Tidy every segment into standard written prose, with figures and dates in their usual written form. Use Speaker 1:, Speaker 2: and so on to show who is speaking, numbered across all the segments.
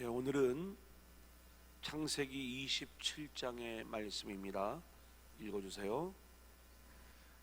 Speaker 1: 오늘은 창세기 27장의 말씀입니다. 읽어주세요.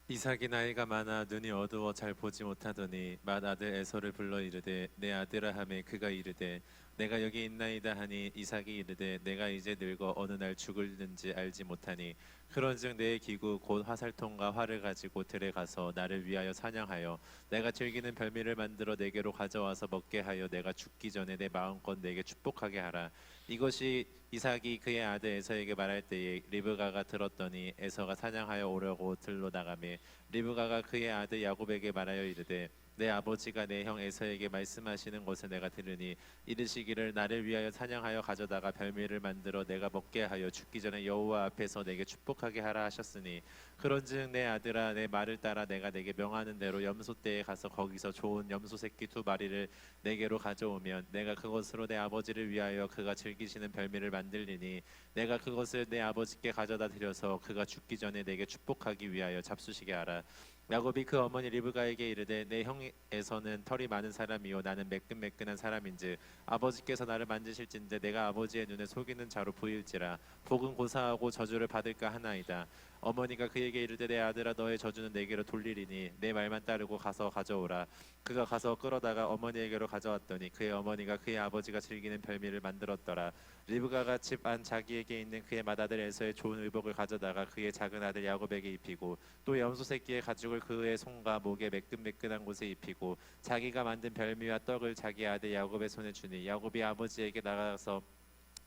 Speaker 2: 이삭이 나이가 많아 눈이 어두워 잘 보지 못하더니 맏아들 에서를 불러 이르되 내 아들아 하매 그가 이르되 내가 여기 있나이다 하니 이삭이 이르되 내가 이제 늙어 어느 날 죽을는지 알지 못하니 그런즉 내 기구 곧 화살통과 활을 가지고 들에 가서 나를 위하여 사냥하여 내가 즐기는 별미를 만들어 내게로 가져와서 먹게 하여 내가 죽기 전에 내 마음껏 내게 축복하게 하라. 이것이 이삭이 그의 아들 에서에게 말할 때에 리브가가 들었더니 에서가 사냥하여 오려고 들로 나가매 리브가가 그의 아들 야곱에게 말하여 이르되 내 아버지가 내 형 에서에게 말씀하시는 것을 내가 들으니 이르시기를 나를 위하여 사냥하여 가져다가 별미를 만들어 내가 먹게 하여 죽기 전에 여호와 앞에서 내게 축복하게 하라 하셨으니 그런즉 내 아들아 내 말을 따라 내가 내게 명하는 대로 염소떼에 가서 거기서 좋은 염소 새끼 2마리를 내게로 가져오면 내가 그것으로 내 아버지를 위하여 그가 즐기시는 별미를 만들리니 내가 그것을 내 아버지께 가져다 드려서 그가 죽기 전에 내게 축복하기 위하여 잡수시게 하라. 야곱이 그 어머니 리브가에게 이르되 내 형에서는 털이 많은 사람이요 나는 매끈매끈한 사람인즉 아버지께서 나를 만지실진데 내가 아버지의 눈에 속이는 자로 보일지라 복은 고사하고 저주를 받을까 하나이다. 어머니가 그에게 이르되 내 아들아 너의 저주는 내게로 돌리리니 내 말만 따르고 가서 가져오라. 그가 가서 끌어다가 어머니에게로 가져왔더니 그의 어머니가 그의 아버지가 즐기는 별미를 만들었더라. 리브가가 집 안 자기에게 있는 그의 맏아들 에서의 좋은 의복을 가져다가 그의 작은 아들 야곱에게 입히고 또 염소 새끼의 가죽을 그의 손과 목에 매끈매끈한 곳에 입히고 자기가 만든 별미와 떡을 자기 아들 야곱의 손에 주니 야곱이 아버지에게 나가서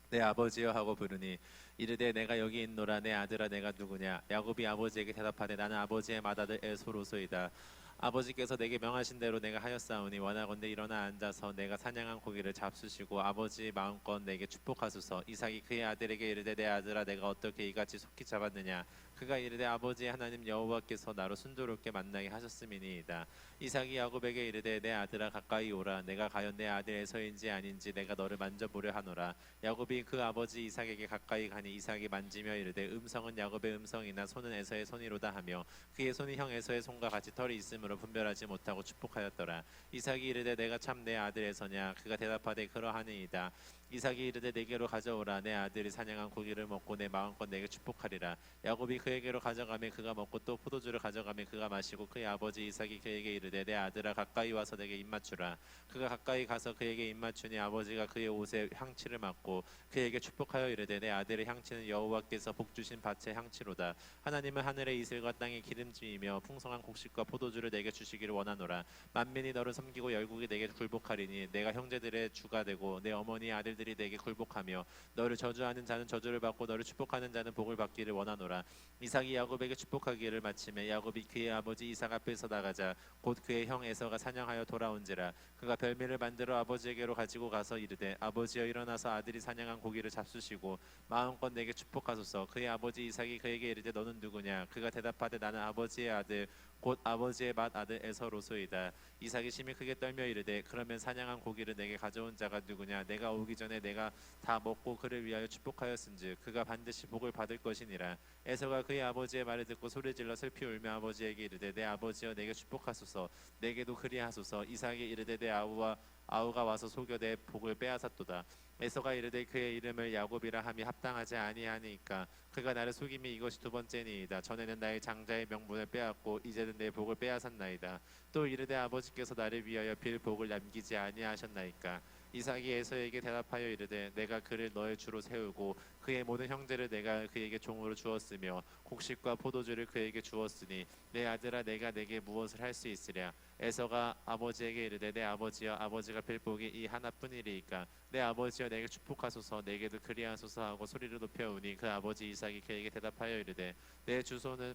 Speaker 2: 내 아버지여 하고 부르니 이르되 내가 여기 있노라. 내 아들아 내가 누구냐. 야곱이 아버지에게 대답하되 나는 아버지의 맏아들 에서로소이다. 아버지께서 내게 명하신 대로 내가 하였사오니 원하건대 일어나 앉아서 내가 사냥한 고기를 잡수시고 아버지 마음껏 내게 축복하소서. 이삭이 그의 아들에게 이르되 내 아들아 내가 어떻게 이같이 속히 잡았느냐. 그가 이르되 아버지 하나님 여호와께서 나로 순조롭게 만나게 하셨음이니이다. 이삭이 야곱에게 이르되 내 아들아 가까이 오라. 내가 과연 내 아들 에서인지 아닌지 내가 너를 만져보려 하노라. 야곱이 그 아버지 이삭에게 가까이 가니 이삭이 만지며 이르되 음성은 야곱의 음성이나 손은 에서의 손이로다 하며 그의 손이 형 에서의 손과 같이 털이 있으므로 분별하지 못하고 축복하였더라. 이삭이 이르되 내가 참 내 아들 에서냐. 그가 대답하되 그러하니이다. 이삭이 이르되 내게로 가져오라. 내 아들이 사냥한 고기를 먹고 내 마음껏 내게 축복하리라. 야곱이 그에게로 가져가매 그가 먹고 또 포도주를 가져가매 그가 마시고 그의 아버지 이삭이 그에게 이르되 내 아들아 가까이 와서 내게 입맞추라. 그가 가까이 가서 그에게 입맞추니 아버지가 그의 옷에 향치를 맡고 그에게 축복하여 이르되 내 아들의 향치는 여호와께서 복 주신 밭의 향치로다. 하나님은 하늘의 이슬과 땅의 기름짐이며 풍성한 곡식과 포도주를 내게 주시기를 원하노라. 만민이 너를 섬기고 열국이 내게 굴복하리니 내가 형제들의 주가 되고 내 어머니의 아들들이 내게 굴복하며 너를 저주하는 자는 저주를 받고 너를 축복하는 자는 복을 받기를 원하노라. 이삭이 야곱에게 축복하기를 마침에 야곱이 그의 아버지 이삭 앞에서 나가자 곧 그의 형 에서가 사냥하여 돌아온지라. 그가 별미를 만들어 아버지에게로 가지고 가서 이르되 아버지여 일어나서 아들이 사냥한 고기를 잡수시고 마음껏 내게 축복하소서. 그의 아버지 이삭이 그에게 이르되 너는 누구냐. 그가 대답하되 나는 아버지의 아들 곧 아버지의 맏아들 에서로소이다. 이삭이 심히 크게 떨며 이르되 그러면 사냥한 고기를 내게 가져온 자가 누구냐. 내가 오기 전에 내가 다 먹고 그를 위하여 축복하였은즉 그가 반드시 복을 받을 것이니라. 에서가 그의 아버지의 말을 듣고 소리질러 슬피 울며 아버지에게 이르되 내 아버지여 내게 축복하소서. 내게도 그리하소서. 이삭이 이르되 내 아우가 와서 속여 내 복을 빼앗았도다. 에서가 이르되 그의 이름을 야곱이라 함이 합당하지 아니하니까 그가 나를 속임이 이것이 2번째니이다. 전에는 나의 장자의 명분을 빼앗고 이제는 내 복을 빼앗았나이다. 또 이르되 아버지께서 나를 위하여 빌 복을 남기지 아니하셨나이까. 이삭이 에서에게 대답하여 이르되 내가 그를 너의 주로 세우고 그의 모든 형제를 내가 그에게 종으로 주었으며 곡식과 포도주를 그에게 주었으니 내 아들아 내가 내게 무엇을 할 수 있으랴. 에서가 아버지에게 이르되 내 아버지여 아버지가 빌 복이 이 하나뿐이리이까. 내 아버지여 내게 축복하소서. 내게도 그리하소서 하고 소리를 높여오니 그 아버지 이삭이 그에게 대답하여 이르되 내 주소는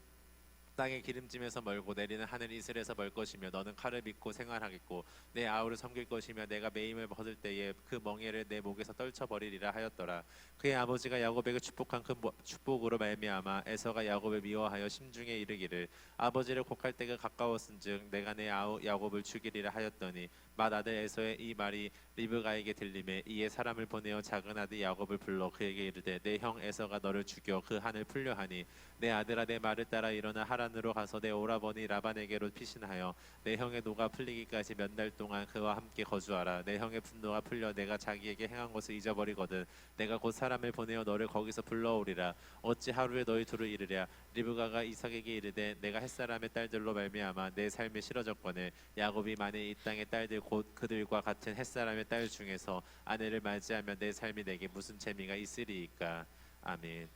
Speaker 2: 땅의 기름짐에서 멀고 내리는 하늘 이슬에서 멀 것이며 너는 칼을 믿고 생활하겠고 내 아우를 섬길 것이며 내가 매임을 벗을 때에 그 멍에를 내 목에서 떨쳐버리리라 하였더라. 그의 아버지가 야곱에게 축복한 그 축복으로 말미암아 에서가 야곱을 미워하여 심중에 이르기를 아버지를 곡할 때가 가까웠은즉 내가 내 아우 야곱을 죽이리라 하였더니 맏아들 에서의 이 말이 리브가에게 들림에 이에 사람을 보내어 작은 아들 야곱을 불러 그에게 이르되 내 형 에서가 너를 죽여 그 한을 풀려 하니 내 아들아 내 말을 따라 일어나 하란으로 가서 내 오라버니 라반에게로 피신하여 내 형의 노가 풀리기까지 몇 달 동안 그와 함께 거주하라. 내 형의 분노가 풀려 내가 자기에게 행한 것을 잊어버리거든 내가 곧 사람을 보내어 너를 거기서 불러오리라. 어찌 하루에 너희 둘을 이르랴. 리브가가 이삭에게 이르되 내가 햇사람의 딸들로 말미암아 내 삶이 싫어졌거늘 야곱이 만일 이 땅의 딸들 곧 그들과 같은 햇사람의 딸 중에서 아내를 맞이하면 내 삶이 내게 무슨 재미가 있으리이까. 아멘.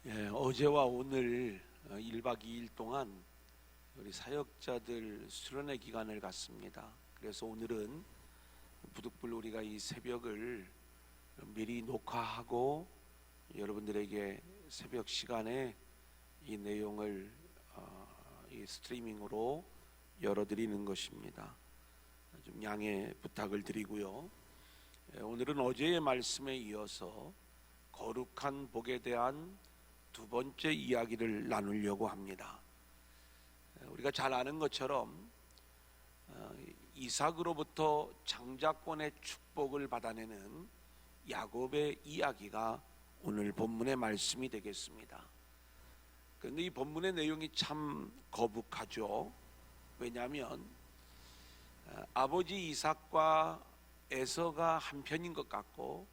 Speaker 1: 예, 어제와 오늘 1박 2일 동안 우리 사역자들 수련회 기간을 갖습니다. 그래서 오늘은 부득불 우리가 이 새벽을 미리 녹화하고 여러분들에게 새벽 시간에 이 내용을 이 스트리밍으로 열어드리는 것입니다. 좀 양해 부탁을 드리고요. 오늘은 어제의 말씀에 이어서 거룩한 복에 대한 두 번째 이야기를 나누려고 합니다. 우리가 잘 아는 것처럼 이삭으로부터 장자권의 축복을 받아내는 야곱의 이야기가 오늘 본문의 말씀이 되겠습니다. 그런데 이 본문의 내용이 참 거북하죠. 왜냐하면 아버지 이삭과 에서가 한편인 것 같고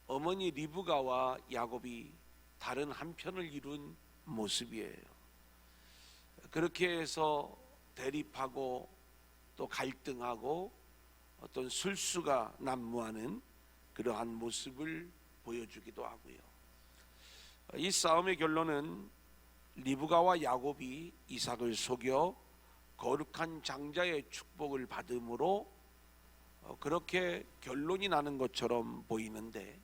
Speaker 1: 어머니 리브가와 야곱이 다른 한편을 이룬 모습이에요. 그렇게 해서 대립하고 또 갈등하고 어떤 술수가 난무하는 그러한 모습을 보여주기도 하고요. 이 싸움의 결론은 리브가와 야곱이 이삭을 속여 거룩한 장자의 축복을 받음으로 그렇게 결론이 나는 것처럼 보이는데,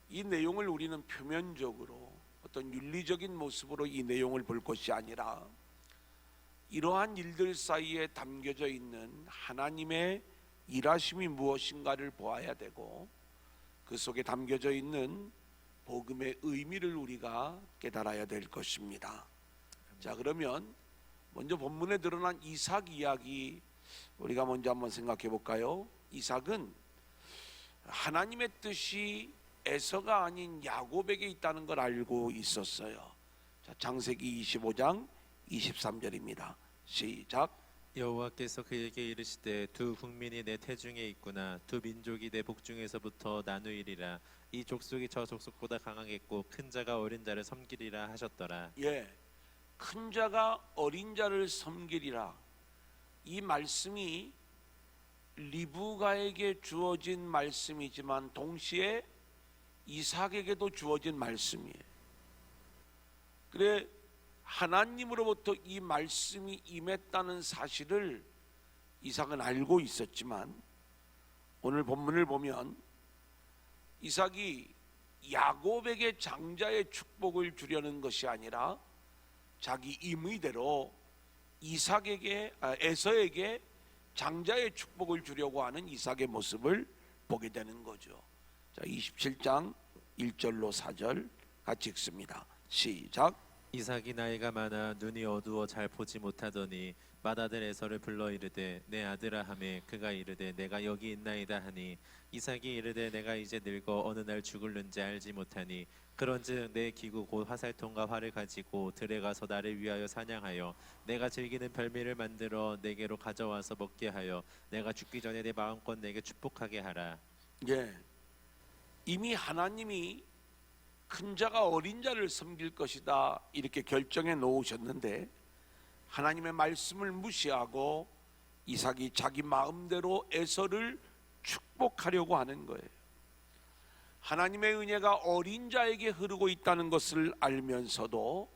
Speaker 1: 이 내용을 우리는 표면적으로 어떤 윤리적인 모습으로 이 내용을 볼 것이 아니라 이러한 일들 사이에 담겨져 있는 하나님의 일하심이 무엇인가를 보아야 되고 그 속에 담겨져 있는 복음의 의미를 우리가 깨달아야 될 것입니다. 자, 그러면 먼저 본문에 드러난 이삭 이야기 우리가 먼저 한번 생각해 볼까요? 이삭은 하나님의 뜻이 에서가 아닌 야곱에게 있다는 걸 알고 있었어요. 자, 창세기 25장 23절입니다. 시작.
Speaker 2: 여호와께서 그에게 이르시되 두 국민이 내 태중에 있구나. 두 민족이 내 복중에서부터 나누이리라. 이 족속이 저 족속보다 강하겠고 큰 자가 어린 자를 섬기리라 하셨더라.
Speaker 1: 예, 큰 자가 어린 자를 섬기리라. 이 말씀이 리브가에게 주어진 말씀이지만 동시에 이삭에게도 주어진 말씀이에요. 그래, 하나님으로부터 이 말씀이 임했다는 사실을 이삭은 알고 있었지만 오늘 본문을 보면 이삭이 야곱에게 장자의 축복을 주려는 것이 아니라 자기 임의대로 에서에게 장자의 축복을 주려고 하는 이삭의 모습을 보게 되는 거죠. 자, 27장 1절로 4절 같이 읽습니다. 시작.
Speaker 2: 이삭이 나이가 많아 눈이 어두워 잘 보지 못하더니 맏아들 에서를 불러 이르되 내 아들아 하매 그가 이르되 내가 여기 있나이다 하니 이삭이 이르되 내가 이제 늙어 어느 날 죽을는지 알지 못하니 그런즉 내 기구 곧 화살통과 활을 가지고 들에 가서 나를 위하여 사냥하여 내가 즐기는 별미를 만들어 내게로 가져와서 먹게 하여 내가 죽기 전에 내 마음껏 내게 축복하게 하라.
Speaker 1: 예, 이미 하나님이 큰 자가 어린 자를 섬길 것이다 이렇게 결정해 놓으셨는데 하나님의 말씀을 무시하고 이삭이 자기 마음대로 에서를 축복하려고 하는 거예요. 하나님의 은혜가 어린 자에게 흐르고 있다는 것을 알면서도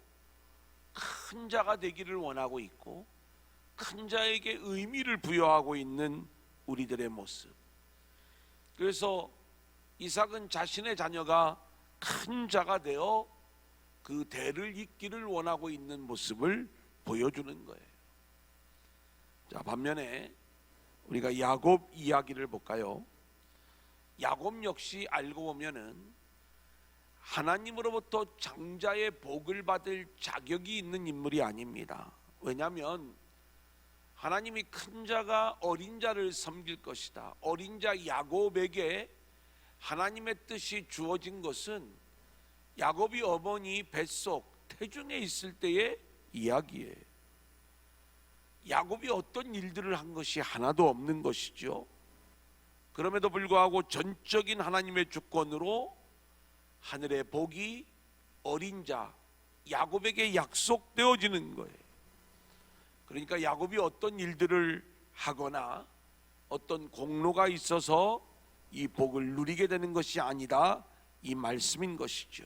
Speaker 1: 큰 자가 되기를 원하고 있고 큰 자에게 의미를 부여하고 있는 우리들의 모습. 그래서 이삭은 자신의 자녀가 큰 자가 되어 그 대를 잇기를 원하고 있는 모습을 보여주는 거예요. 자, 반면에 우리가 야곱 이야기를 볼까요? 야곱 역시 알고 보면은 하나님으로부터 장자의 복을 받을 자격이 있는 인물이 아닙니다. 왜냐하면 하나님이 큰 자가 어린 자를 섬길 것이다. 어린 자 야곱에게 하나님의 뜻이 주어진 것은 야곱이 어머니 뱃속 태중에 있을 때의 이야기예요. 야곱이 어떤 일들을 한 것이 하나도 없는 것이죠. 그럼에도 불구하고 전적인 하나님의 주권으로 하늘의 복이 어린 자 야곱에게 약속되어지는 거예요. 그러니까 야곱이 어떤 일들을 하거나 어떤 공로가 있어서 이 복을 누리게 되는 것이 아니다, 이 말씀인 것이죠.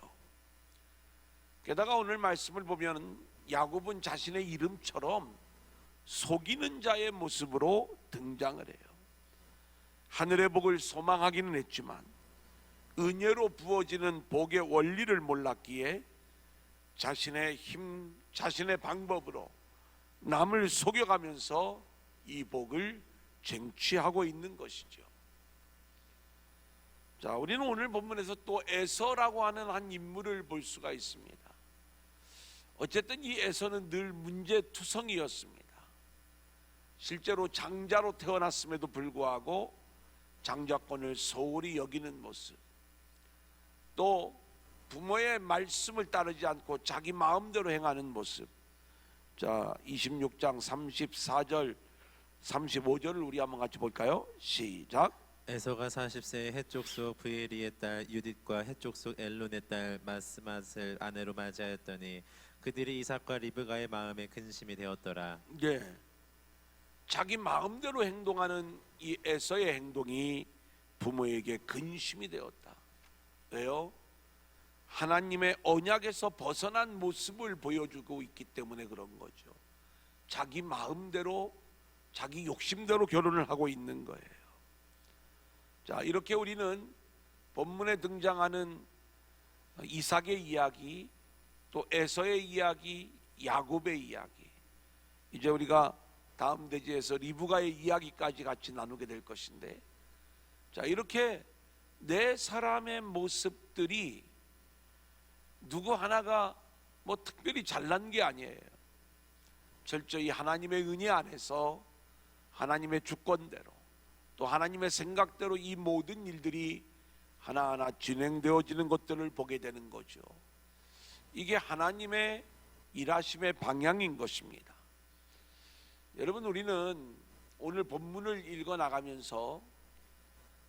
Speaker 1: 게다가 오늘 말씀을 보면 야곱은 자신의 이름처럼 속이는 자의 모습으로 등장을 해요. 하늘의 복을 소망하기는 했지만 은혜로 부어지는 복의 원리를 몰랐기에 자신의 힘, 자신의 방법으로 남을 속여가면서 이 복을 쟁취하고 있는 것이죠. 자, 우리는 오늘 본문에서 또 에서라고 하는 한 인물을 볼 수가 있습니다. 어쨌든 이 에서는 늘 문제투성이었습니다. 실제로 장자로 태어났음에도 불구하고 장자권을 소홀히 여기는 모습, 또 부모의 말씀을 따르지 않고 자기 마음대로 행하는 모습. 자, 26장 34절 35절을 우리 한번 같이 볼까요? 시작.
Speaker 2: 에서가 40세에 헷족속 브에리의 딸 유딧과 헷족속 엘론의 딸 마스맛을 아내로 맞이하였더니 그들이 이삭과 리브가의 마음에 근심이 되었더라.
Speaker 1: 네, 자기 마음대로 행동하는 이 에서의 행동이 부모에게 근심이 되었다. 왜요? 하나님의 언약에서 벗어난 모습을 보여주고 있기 때문에 그런 거죠. 자기 마음대로, 자기 욕심대로 결혼을 하고 있는 거예요. 자, 이렇게 우리는 본문에 등장하는 이삭의 이야기, 또 에서의 이야기, 야곱의 이야기, 이제 우리가 다음 대지에서 리브가의 이야기까지 같이 나누게 될 것인데, 자, 이렇게 네 사람의 모습들이 누구 하나가 뭐 특별히 잘난 게 아니에요. 철저히 하나님의 은혜 안에서 하나님의 주권대로, 또 하나님의 생각대로 이 모든 일들이 하나하나 진행되어지는 것들을 보게 되는 거죠. 이게 하나님의 일하심의 방향인 것입니다. 여러분, 우리는 오늘 본문을 읽어 나가면서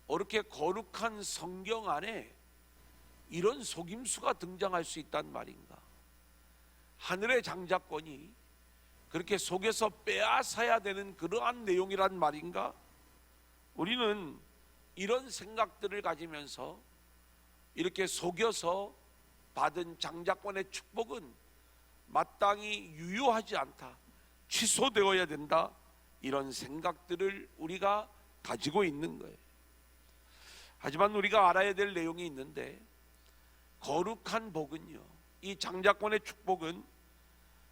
Speaker 1: 이렇게 거룩한 성경 안에 이런 속임수가 등장할 수 있단 말인가? 하늘의 장자권이 그렇게 속에서 빼앗아야 되는 그러한 내용이란 말인가? 우리는 이런 생각들을 가지면서 이렇게 속여서 받은 장자권의 축복은 마땅히 유효하지 않다, 취소되어야 된다, 이런 생각들을 우리가 가지고 있는 거예요. 하지만 우리가 알아야 될 내용이 있는데, 거룩한 복은요, 이 장자권의 축복은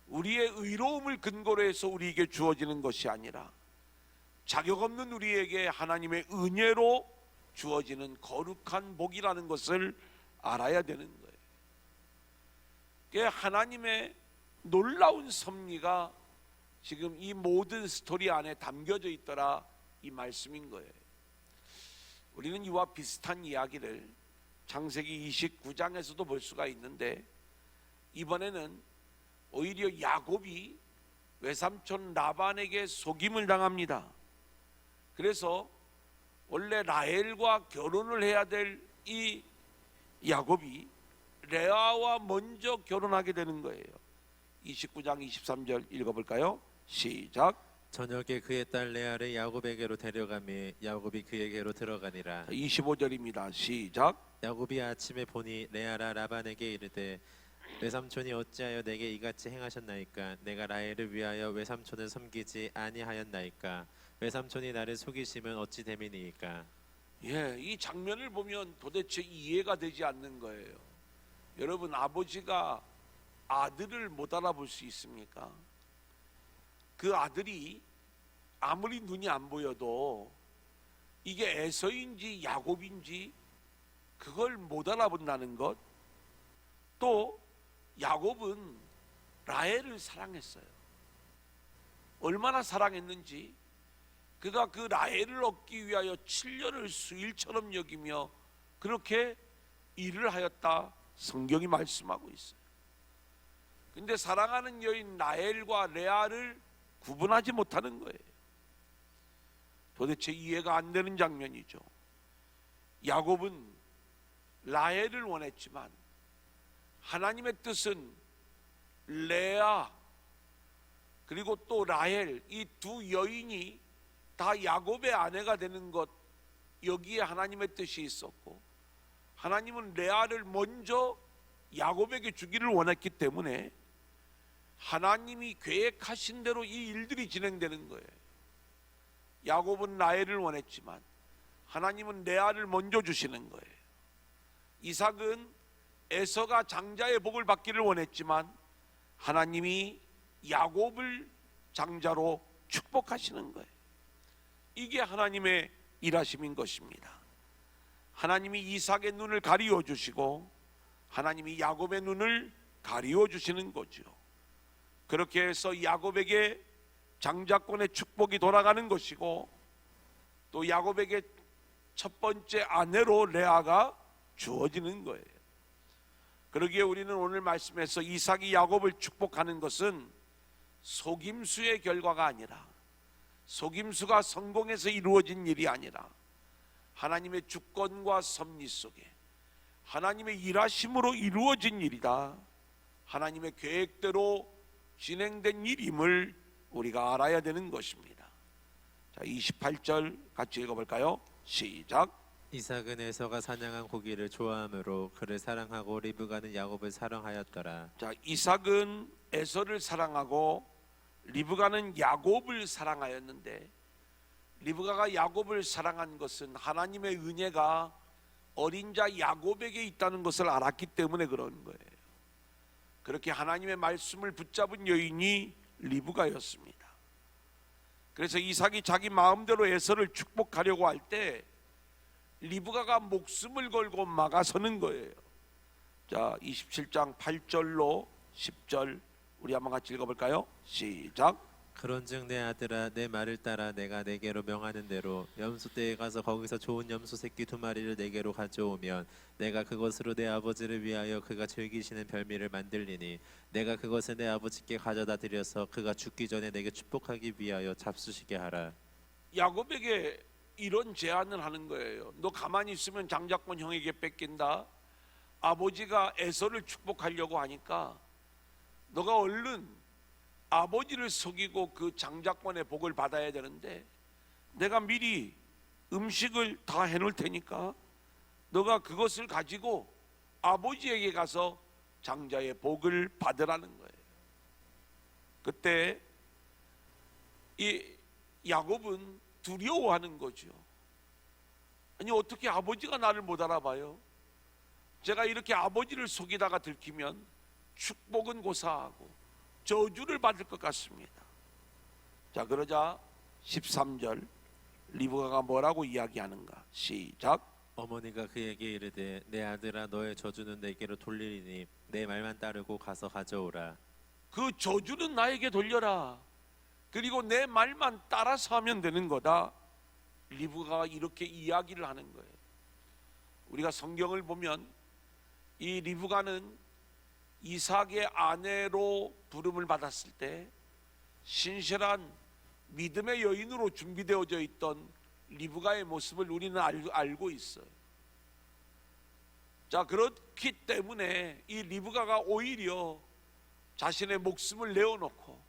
Speaker 1: 우리의 의로움을 근거로 해서 우리에게 주어지는 것이 아니라 자격 없는 우리에게 하나님의 은혜로 주어지는 거룩한 복이라는 것을 알아야 되는 거예요. 그게 하나님의 놀라운 섭리가 지금 이 모든 스토리 안에 담겨져 있더라, 이 말씀인 거예요. 우리는 이와 비슷한 이야기를 창세기 29장에서도 볼 수가 있는데, 이번에는 오히려 야곱이 외삼촌 라반에게 속임을 당합니다. 그래서 원래 라헬과 결혼을 해야 될 이 야곱이 레아와 먼저 결혼하게 되는 거예요. 29장 23절 읽어볼까요? 시작.
Speaker 2: 저녁에 그의 딸 레아를 야곱에게로 데려가매 야곱이 그에게로 들어가니라.
Speaker 1: 25절입니다. 시작.
Speaker 2: 야곱이 아침에 보니 레아라 라반에게 이르되 외삼촌이 어찌하여 내게 이같이 행하셨나이까? 내가 라헬을 위하여 외삼촌을 섬기지 아니하였나이까? 외삼촌이 나를 속이시면 어찌 됨이니이까?
Speaker 1: 예, 이 장면을 보면 도대체 이해가 되지 않는 거예요. 여러분, 아버지가 아들을 못 알아볼 수 있습니까? 그 아들이 아무리 눈이 안 보여도 이게 에서인지 야곱인지 그걸 못 알아본다는 것. 또 야곱은 라헬을 사랑했어요. 얼마나 사랑했는지 그가 그 라헬을 얻기 위하여 7년을 수일처럼 여기며 그렇게 일을 하였다 성경이 말씀하고 있어요. 근데 사랑하는 여인 라헬과 레아를 구분하지 못하는 거예요. 도대체 이해가 안 되는 장면이죠. 야곱은 라헬을 원했지만 하나님의 뜻은 레아 그리고 또 라헬 이 두 여인이 다 야곱의 아내가 되는 것, 여기에 하나님의 뜻이 있었고 하나님은 레아를 먼저 야곱에게 주기를 원했기 때문에 하나님이 계획하신 대로 이 일들이 진행되는 거예요. 야곱은 라헬을 원했지만 하나님은 레아를 먼저 주시는 거예요. 이삭은 에서가 장자의 복을 받기를 원했지만 하나님이 야곱을 장자로 축복하시는 거예요. 이게 하나님의 일하심인 것입니다. 하나님이 이삭의 눈을 가리워 주시고 하나님이 야곱의 눈을 가리워 주시는 거죠. 그렇게 해서 야곱에게 장자권의 축복이 돌아가는 것이고 또 야곱에게 첫 번째 아내로 레아가 주어지는 거예요. 그러기에 우리는 오늘 말씀에서 이삭이 야곱을 축복하는 것은 속임수의 결과가 아니라, 속임수가 성공해서 이루어진 일이 아니라 하나님의 주권과 섭리 속에 하나님의 일하심으로 이루어진 일이다, 하나님의 계획대로 진행된 일임을 우리가 알아야 되는 것입니다. 자, 28절 같이 읽어볼까요? 시작.
Speaker 2: 이삭은 에서가 사냥한 고기를 좋아하므로 그를 사랑하고 리브가는 야곱을 사랑하였더라.
Speaker 1: 자, 이삭은 에서를 사랑하고 리브가는 야곱을 사랑하였는데, 리브가가 야곱을 사랑한 것은 하나님의 은혜가 어린 자 야곱에게 있다는 것을 알았기 때문에 그런 거예요. 그렇게 하나님의 말씀을 붙잡은 여인이 리브가였습니다. 그래서 이삭이 자기 마음대로 에서를 축복하려고 할 때 리브가가 목숨을 걸고 막아서는 거예요. 자, 27장 8절로 10절 우리 한번 같이 읽어볼까요? 시작.
Speaker 2: 그런즉 내 아들아, 내 말을 따라 내가 내게로 명하는 대로 염소떼에 가서 거기서 좋은 염소 새끼 2마리를 내게로 가져오면 내가 그것으로 내 아버지를 위하여 그가 즐기시는 별미를 만들리니 내가 그것을 내 아버지께 가져다 드려서 그가 죽기 전에 내게 축복하기 위하여 잡수시게 하라.
Speaker 1: 야곱에게 이런 제안을 하는 거예요. 너 가만히 있으면 장자권 형에게 뺏긴다. 아버지가 에서를 축복하려고 하니까 너가 얼른 아버지를 속이고 그 장자권의 복을 받아야 되는데 내가 미리 음식을 다 해놓을 테니까 너가 그것을 가지고 아버지에게 가서 장자의 복을 받으라는 거예요. 그때 이 야곱은 두려워하는 거죠. 아니, 어떻게 아버지가 나를 못 알아봐요? 제가 이렇게 아버지를 속이다가 들키면 축복은 고사하고 저주를 받을 것 같습니다. 자, 그러자 13절 리브가가 뭐라고 이야기하는가? 시작.
Speaker 2: 어머니가 그에게 이르되 내 아들아, 너의 저주는 내게로 돌리리니 내 말만 따르고 가서 가져오라.
Speaker 1: 그 저주는 나에게 돌려라. 그리고 내 말만 따라서 하면 되는 거다. 리브가가 이렇게 이야기를 하는 거예요. 우리가 성경을 보면 이 리브가는 이삭의 아내로 부름을 받았을 때 신실한 믿음의 여인으로 준비되어져 있던 리브가의 모습을 우리는 알고 있어요. 자, 그렇기 때문에 이 리브가가 오히려 자신의 목숨을 내어놓고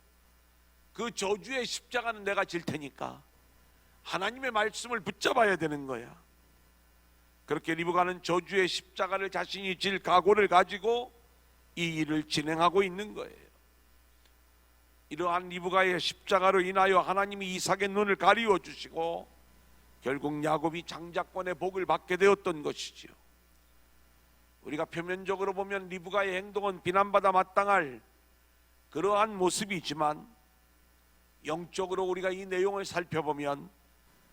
Speaker 1: 그 저주의 십자가는 내가 질 테니까 하나님의 말씀을 붙잡아야 되는 거야. 그렇게 리브가는 저주의 십자가를 자신이 질 각오를 가지고 이 일을 진행하고 있는 거예요. 이러한 리브가의 십자가로 인하여 하나님이 이삭의 눈을 가리워 주시고 결국 야곱이 장자권의 복을 받게 되었던 것이지요. 우리가 표면적으로 보면 리브가의 행동은 비난받아 마땅할 그러한 모습이지만 영적으로 우리가 이 내용을 살펴보면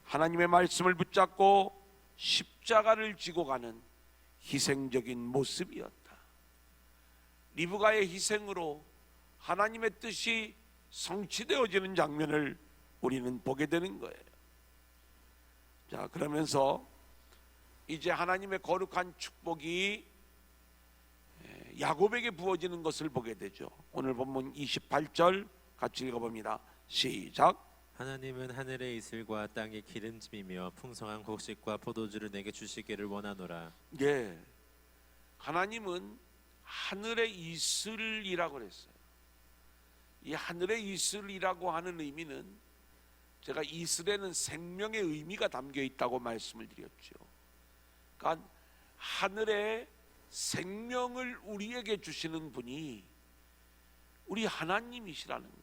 Speaker 1: 하나님의 말씀을 붙잡고 십자가를 지고 가는 희생적인 모습이었다. 리브가의 희생으로 하나님의 뜻이 성취되어지는 장면을 우리는 보게 되는 거예요. 자, 그러면서 이제 하나님의 거룩한 축복이 야곱에게 부어지는 것을 보게 되죠. 오늘 본문 28절 같이 읽어봅니다. 시작.
Speaker 2: 하나님은 하늘의 이슬과 땅의 기름짐이며 풍성한 곡식과 포도주를 내게 주시기를 원하노라.
Speaker 1: 예, 하나님은 하늘의 이슬이라고 그랬어요. 이 하늘의 이슬이라고 하는 의미는 제가 이슬에는 생명의 의미가 담겨 있다고 말씀을 드렸죠. 그러니까 하늘의 생명을 우리에게 주시는 분이 우리 하나님이시라는 거예요.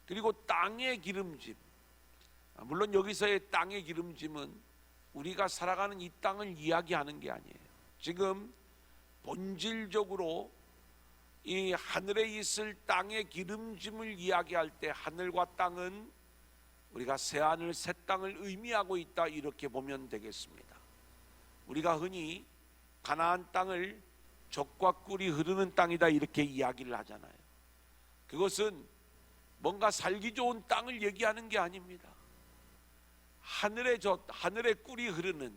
Speaker 1: 그리고 땅의 기름짐, 물론 여기서의 땅의 기름짐은 우리가 살아가는 이 땅을 이야기하는 게 아니에요. 지금 본질적으로 이 하늘에 있을 땅의 기름짐을 이야기할 때 하늘과 땅은 우리가 새하늘 새 땅을 의미하고 있다, 이렇게 보면 되겠습니다. 우리가 흔히 가나안 땅을 젖과 꿀이 흐르는 땅이다 이렇게 이야기를 하잖아요. 그것은 뭔가 살기 좋은 땅을 얘기하는 게 아닙니다. 하늘의 젖, 하늘의 꿀이 흐르는,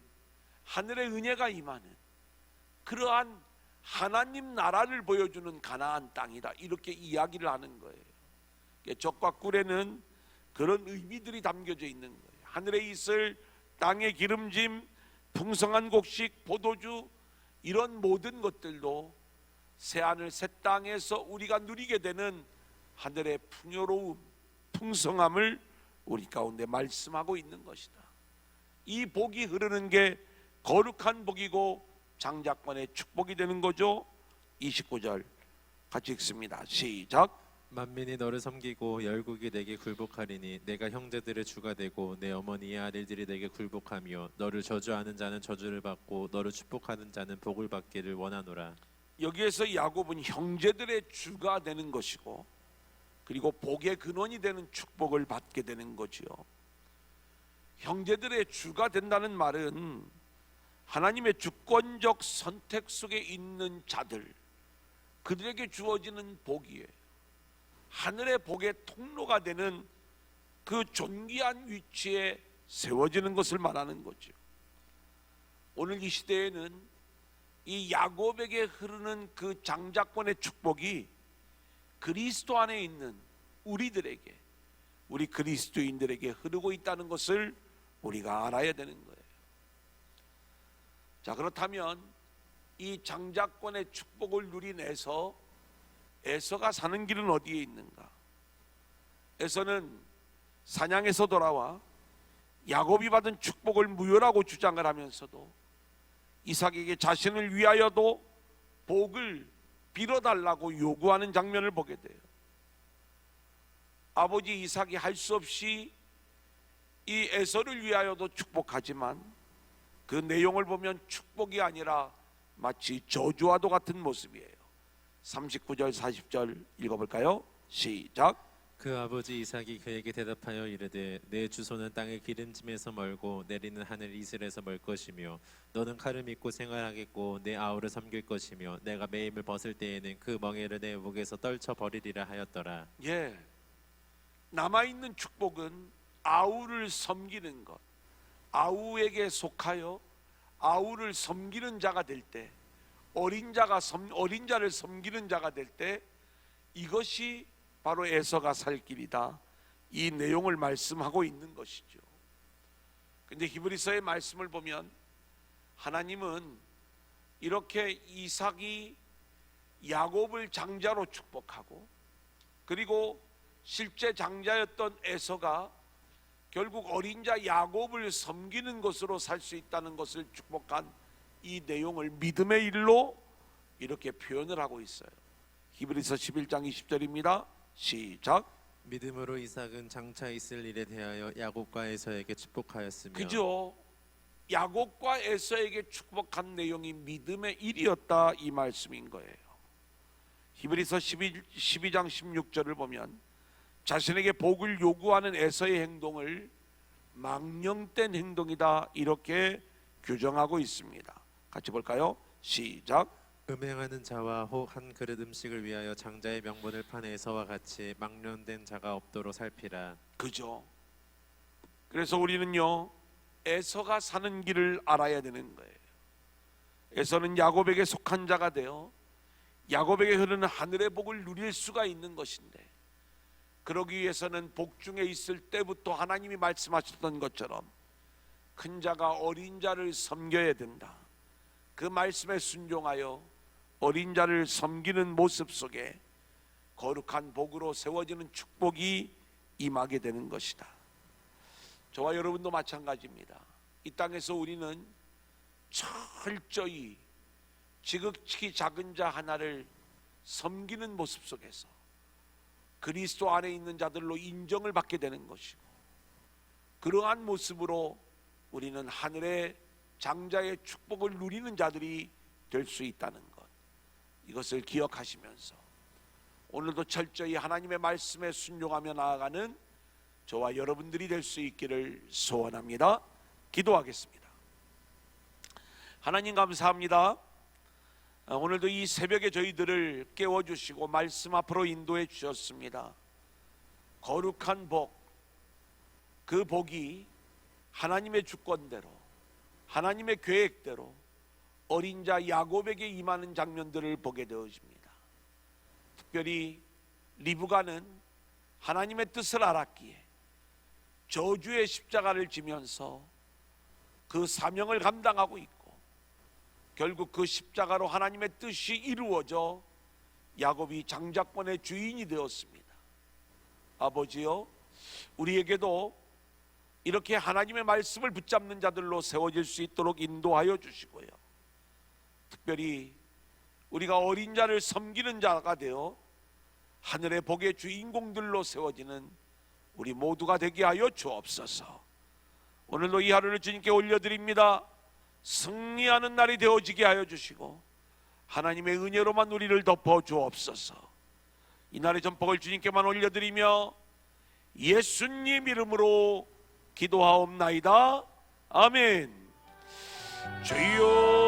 Speaker 1: 하늘의 은혜가 임하는 그러한 하나님 나라를 보여주는 가나안 땅이다, 이렇게 이야기를 하는 거예요. 젖과 꿀에는 그런 의미들이 담겨져 있는 거예요. 하늘에 있을 땅의 기름짐, 풍성한 곡식, 포도주, 이런 모든 것들도 새하늘 새 땅에서 우리가 누리게 되는 하늘의 풍요로움, 풍성함을 우리 가운데 말씀하고 있는 것이다. 이 복이 흐르는 게 거룩한 복이고 장자권의 축복이 되는 거죠. 29절 같이 읽습니다. 시작.
Speaker 2: 만민이 너를 섬기고 열국이 내게 굴복하리니 내가 형제들의 주가 되고 내 어머니의 아들들이 내게 굴복하며 너를 저주하는 자는 저주를 받고 너를 축복하는 자는 복을 받기를 원하노라.
Speaker 1: 여기에서 야곱은 형제들의 주가 되는 것이고 그리고 복의 근원이 되는 축복을 받게 되는 거지요. 형제들의 주가 된다는 말은 하나님의 주권적 선택 속에 있는 자들, 그들에게 주어지는 복이에요. 하늘의 복의 통로가 되는 그 존귀한 위치에 세워지는 것을 말하는 거죠. 오늘 이 시대에는 이 야곱에게 흐르는 그 장자권의 축복이 그리스도 안에 있는 우리들에게, 우리 그리스도인들에게 흐르고 있다는 것을 우리가 알아야 되는 거예요. 자, 그렇다면 이 장자권의 축복을 누린 에서가 사는 길은 어디에 있는가? 에서는 사냥에서 돌아와 야곱이 받은 축복을 무효라고 주장을 하면서도 이삭에게 자신을 위하여도 복을 빌어달라고 요구하는 장면을 보게 돼요. 아버지 이삭이 할 수 없이 이 에서를 위하여도 축복하지만 그 내용을 보면 축복이 아니라 마치 저주와도 같은 모습이에요. 39절 40절 읽어볼까요? 시작.
Speaker 2: 그 아버지 이삭이 그에게 대답하여 이르되 내 주소는 땅의 기름짐에서 멀고 내리는 하늘 이슬에서 멀 것이며 너는 칼을 믿고 생활하겠고 내 아우를 섬길 것이며 내가 매임을 벗을 때에는 그 멍에를 내 목에서 떨쳐 버리리라 하였더라.
Speaker 1: 예, 남아있는 축복은 아우를 섬기는 것, 아우에게 속하여 아우를 섬기는 자가 될 때, 어린 자를 섬기는 자가 될 때, 이것이 바로 에서가 살 길이다, 이 내용을 말씀하고 있는 것이죠. 근데 히브리서의 말씀을 보면 하나님은 이렇게 이삭이 야곱을 장자로 축복하고 그리고 실제 장자였던 에서가 결국 어린 자 야곱을 섬기는 것으로 살 수 있다는 것을 축복한 이 내용을 믿음의 일로 이렇게 표현을 하고 있어요. 히브리서 11장 20절입니다. 시작.
Speaker 2: 믿음으로 이삭은 장차 있을 일에 대하여 야곱과 에서에게 축복하였으며.
Speaker 1: 그죠? 야곱과 에서에게 축복한 내용이 믿음의 일이었다, 이 말씀인 거예요. 히브리서 12장 16절을 보면 자신에게 복을 요구하는 에서의 행동을 망령된 행동이다, 이렇게 규정하고 있습니다. 같이 볼까요? 시작.
Speaker 2: 음행하는 자와 혹 한 그릇 음식을 위하여 장자의 명분을 판 에서와 같이 망령된 자가 없도록 살피라.
Speaker 1: 그죠? 그래서 우리는요, 에서가 사는 길을 알아야 되는 거예요. 에서는 야곱에게 속한 자가 되어 야곱에게 흐르는 하늘의 복을 누릴 수가 있는 것인데, 그러기 위해서는 복중에 있을 때부터 하나님이 말씀하셨던 것처럼 큰 자가 어린 자를 섬겨야 된다. 그 말씀에 순종하여 어린 자를 섬기는 모습 속에 거룩한 복으로 세워지는 축복이 임하게 되는 것이다. 저와 여러분도 마찬가지입니다. 이 땅에서 우리는 철저히 지극히 작은 자 하나를 섬기는 모습 속에서 그리스도 안에 있는 자들로 인정을 받게 되는 것이고, 그러한 모습으로 우리는 하늘의 장자의 축복을 누리는 자들이 될 수 있다는 것, 이것을 기억하시면서 오늘도 철저히 하나님의 말씀에 순종하며 나아가는 저와 여러분들이 될 수 있기를 소원합니다. 기도하겠습니다. 하나님 감사합니다. 오늘도 이 새벽에 저희들을 깨워주시고 말씀 앞으로 인도해 주셨습니다. 거룩한 복, 그 복이 하나님의 주권대로, 하나님의 계획대로 어린 자 야곱에게 임하는 장면들을 보게 되어집니다. 특별히 리브가는 하나님의 뜻을 알았기에 저주의 십자가를 지면서 그 사명을 감당하고 있고, 결국 그 십자가로 하나님의 뜻이 이루어져 야곱이 장자권의 주인이 되었습니다. 아버지요, 우리에게도 이렇게 하나님의 말씀을 붙잡는 자들로 세워질 수 있도록 인도하여 주시고요, 특별히 우리가 어린 자를 섬기는 자가 되어 하늘의 복의 주인공들로 세워지는 우리 모두가 되게 하여 주옵소서. 오늘도 이 하루를 주님께 올려드립니다. 승리하는 날이 되어지게 하여 주시고 하나님의 은혜로만 우리를 덮어 주옵소서. 이날의 전복을 주님께만 올려드리며 예수님 이름으로 기도하옵나이다. 아멘. 주여